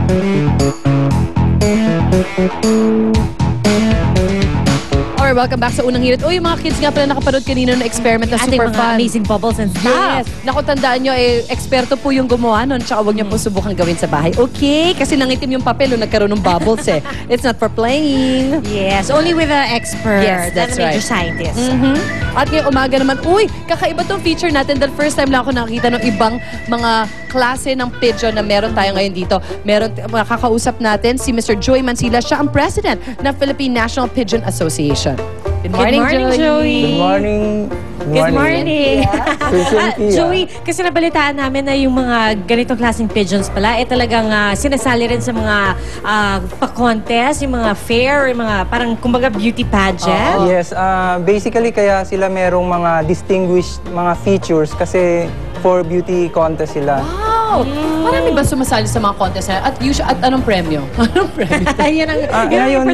Or welcome back sa Unang Hirit. Yung mga kids nga pala nakapanood kanina ng experiment na super fun. Amazing bubbles and stuff. Yes. Naku, tandaan nyo, eksperto po yung gumawa nun. Tsaka huwag nyo po subukan gawin sa bahay. Okay? Kasi nangitim yung papel nung nagkaroon ng bubbles eh. It's not for playing. Yes, only with an expert. Yes, that's a major right. scientist. At ngayong umaga naman, kakaiba tong feature natin. The first time lang ako nakakita ng ibang mga klase ng pigeon na meron tayo ngayon dito. Makakausap natin si Mr. Joey Mansilla. Siya ang president ng Philippine National Pigeon Association. Good morning, Joey. Good morning. Good morning. Cynthia. Joey, kasi nabalitaan namin na yung mga ganitong klaseng pigeons pala, talagang sinasali rin sa mga pa-contest, yung mga fair, yung mga parang kumbaga beauty pageant. Yes, basically kaya sila merong mga distinguished mga features kasi for beauty contest sila. Wow! Marami ba sumasali sa mga contest na? At anong premyo? Anong premyo? Ngayon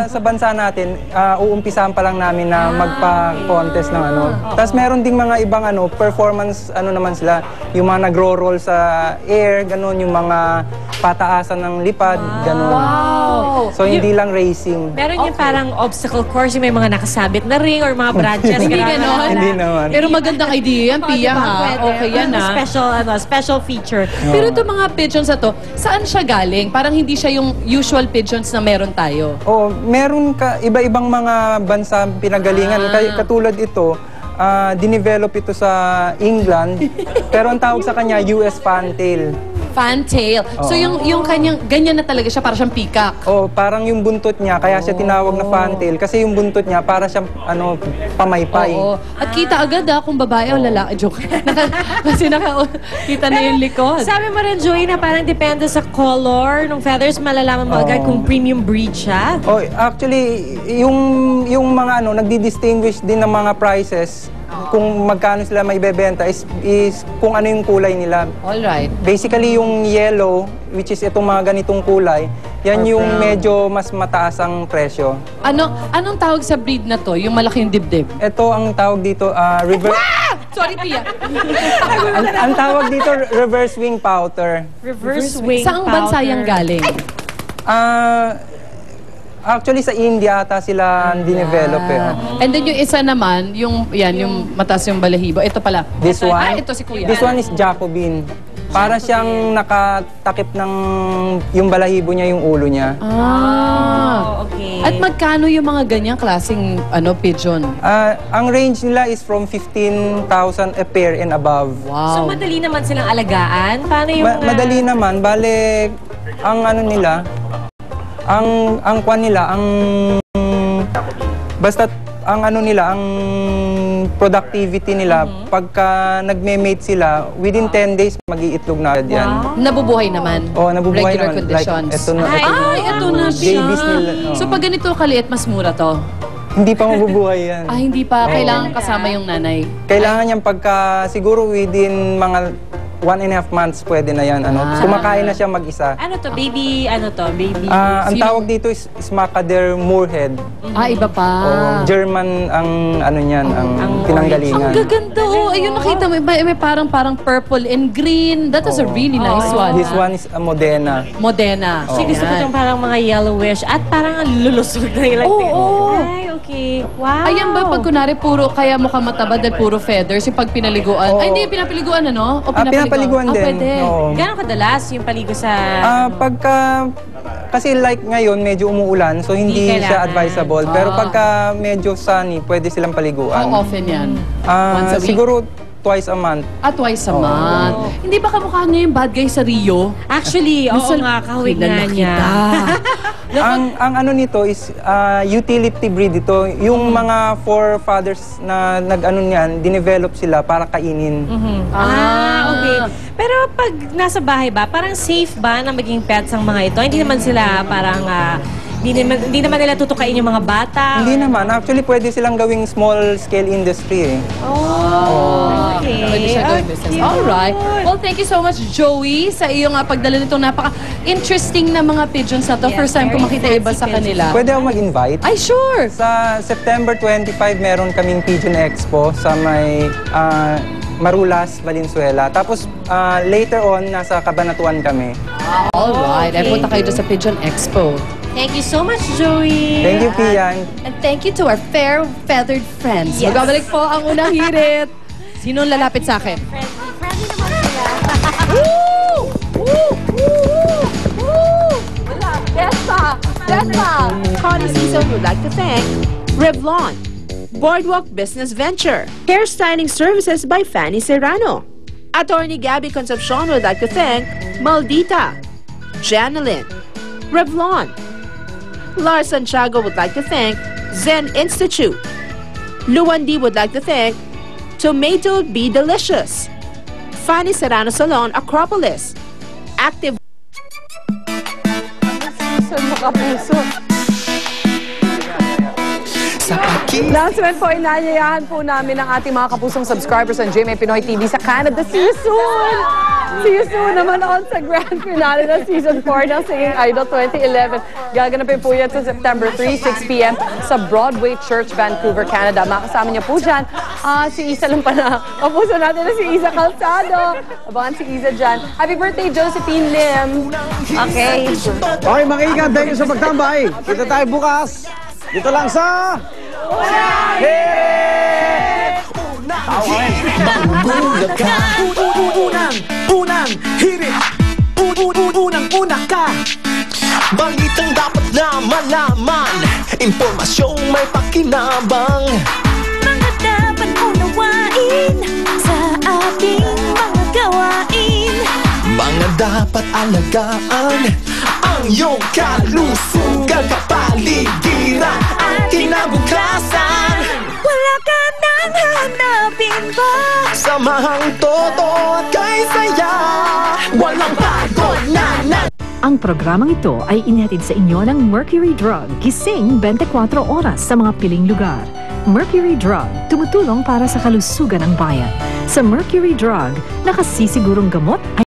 sa bansa natin, uumpisahan pa lang namin na magpa-contest ng ano. Tapos meron ding mga ibang performance naman sila. Yung mga nagro-roll sa air, ganun, yung mga pataasan ng lipad, ganun. Wow! So hindi lang racing. Meron yung parang obstacle course, yung may mga nakasabit na ring or mga branches. Hindi ganon? Hindi naman. Pero magandang idea yan, Pia, ha? Okay yan, ha? Special feature. Pero itong mga pigeons na to, saan siya galing? Parang hindi siya yung usual pigeons na meron tayo. Oo, meron iba-ibang mga bansa pinagalingan. Katulad ito, dinevelop ito sa England, pero ang tawag sa kanya US Fantail. Fantail. So yung kanyang, ganyan na talaga siya, para siyang peacock. Oh, parang yung buntot niya, kaya siya tinawag na fantail. Kasi yung buntot niya, para siyang pamaypay. Oo. At kita agad kung babae o lalaki. Joke. Kasi kita na yung likod. Sabi mo rin, Joey, na parang depende sa color ng feathers, malalaman mo agad kung premium breed siya. Oh, actually, yung mga nagdi-distinguish din ng mga prices, kung magkano sila may bebenta is kung ano yung kulay nila. Alright. Basically, yung yellow, which is itong mga ganitong kulay, yan yung medyo mas mataas ang presyo. Anong tawag sa breed na to? Yung malaking dibdib? Ito ang tawag dito, Sorry, Pia. ang tawag dito, reverse wing pouter. Reverse wing Saang bansa yung galing? Actually, sa India ata sila dinevelop And then yung isa naman, yung mataas yung balahibo. Ito pala. This one? Ito si Kuya. This one is Jacobin. Para siyang nakatakip ng yung balahibo niya, yung ulo niya. Okay. At magkano yung mga ganyang klaseng pigeon? Ang range nila is from 15,000 a pair and above. Wow. So, madali naman silang alagaan? Paano yung Madali naman. Bale, ang nila, ang kwan nila, basta ang nila, ang productivity nila, pagka nagme-mate sila, within 10 days, mag-iitlog na agad yan. Nabubuhay naman? Oo, nabubuhay regular naman. Conditions? Ito na siya. babies nila. So pag ganito kaliit, mas mura to? Hindi pa mabubuhay yan. Hindi pa. Kailangan kasama yung nanay? Kailangan yan pagka, siguro within mga 1.5 months, pwede na yan. Kumakain na siya mag-isa. Ano to? Baby, Baby? Ang tawag dito is Smakader Moorhead. Iba pa. German ang niyan, ang pinanggalingan. Ang gaganda, ayun, nakita mo, may parang purple and green. That is a really nice one. This one is a Modena. Modena. Gusto ko itong parang mga yellowish at parang lulusog na ilang Ay, okay. Wow. Ayan ba, pag kunwari kaya mukhang mataba dahil puro feathers, yung pag pinaliguan. Ay, hindi, pinapaliguan o pinapaliguan din. Pwede. Gano'ng kadalas yung paligo sa... Kasi like ngayon, medyo umuulan, so hindi siya advisable. Pero pagka medyo sunny, pwede silang paliguan. How often yan? Once a week? Siguro twice a month. Twice a month. Hindi ba kamukha niya yung bad guy sa Rio? Actually, oo nga, kahawig nga niya. ang nito is utility breed ito. Yung mga forefathers na niyan, dinevelop sila para kainin. Okay. Pero pag nasa bahay ba, parang safe ba na maging pets ang mga ito? Hindi naman sila parang... Hindi naman nila tutukain yung mga bata? Hindi naman. Actually, pwede silang gawing small-scale industry Okay. Pwede siya gawing business. Alright. Well, thank you so much, Joey, sa iyong pagdala nitong napaka-interesting na mga pigeons na to. First time ko makita iba sa kanila. Pwede ako mag-invite? Ay, sure! Sa September 25, meron kaming Pigeon Expo sa may Marulas, Valenzuela. Tapos later on, nasa Cabanatuan kami. Alright, ay punta kayo doon sa Pigeon Expo. Thank you so much, Joey. Thank you, Pian. And thank you to our fair feathered friends. Yes. Magbabalik po ang unang hirit. Sino ang lalapit sa akin? Friendly naman sila. Woo! Woo! Woo! Woo! Wala. Tessa! Tessa! Connie Season would like to thank Revlon, Boardwalk Business Venture, Hairstyling Services by Fanny Serrano. Attorney Gabby Concepcion would like to thank Maldita, Janelyn, Revlon. Lars Santiago would like to thank Zen Institute. Luandi would like to thank Tomato Be Delicious, Fanny Serrano Salon, Acropolis, Active. Announcement po, inayayahan po namin ang ating mga kapusong subscribers ng GMA Pinoy TV sa Canada. See you soon! See you soon naman on sa grand finale ng Season 4 ng Singing Idol 2011. Gaganapin po yan sa September 3, 6 p.m. sa Broadway Church, Vancouver, Canada. Makasama niyo po dyan. Si Isa lang pa na. Kapuso natin na si Isa Calzado. Abangan si Isa dyan. Happy birthday, Josephine Lim. Okay. Okay, mga ikan, thank you sa pagtambay. Kita tayo bukas. Dito lang sa... Unang hirit, unang ka. Balitang dapat na malaman, impormasyong may pakinabang. Mga dapat unawain sa ating mga gawain. Mga dapat alagaan ang iyong kalusugan, kapaligiran at kinabukasan. Wala ka nang hanapin pa. Samahang totoo at kay saya, walang pagod na. Ang programang ito ay inihatid sa inyo ng Mercury Drug. Gising 24 oras sa mga piling lugar. Mercury Drug, tumutulong para sa kalusugan ng bayan. Sa Mercury Drug, nakasisigurong gamot ay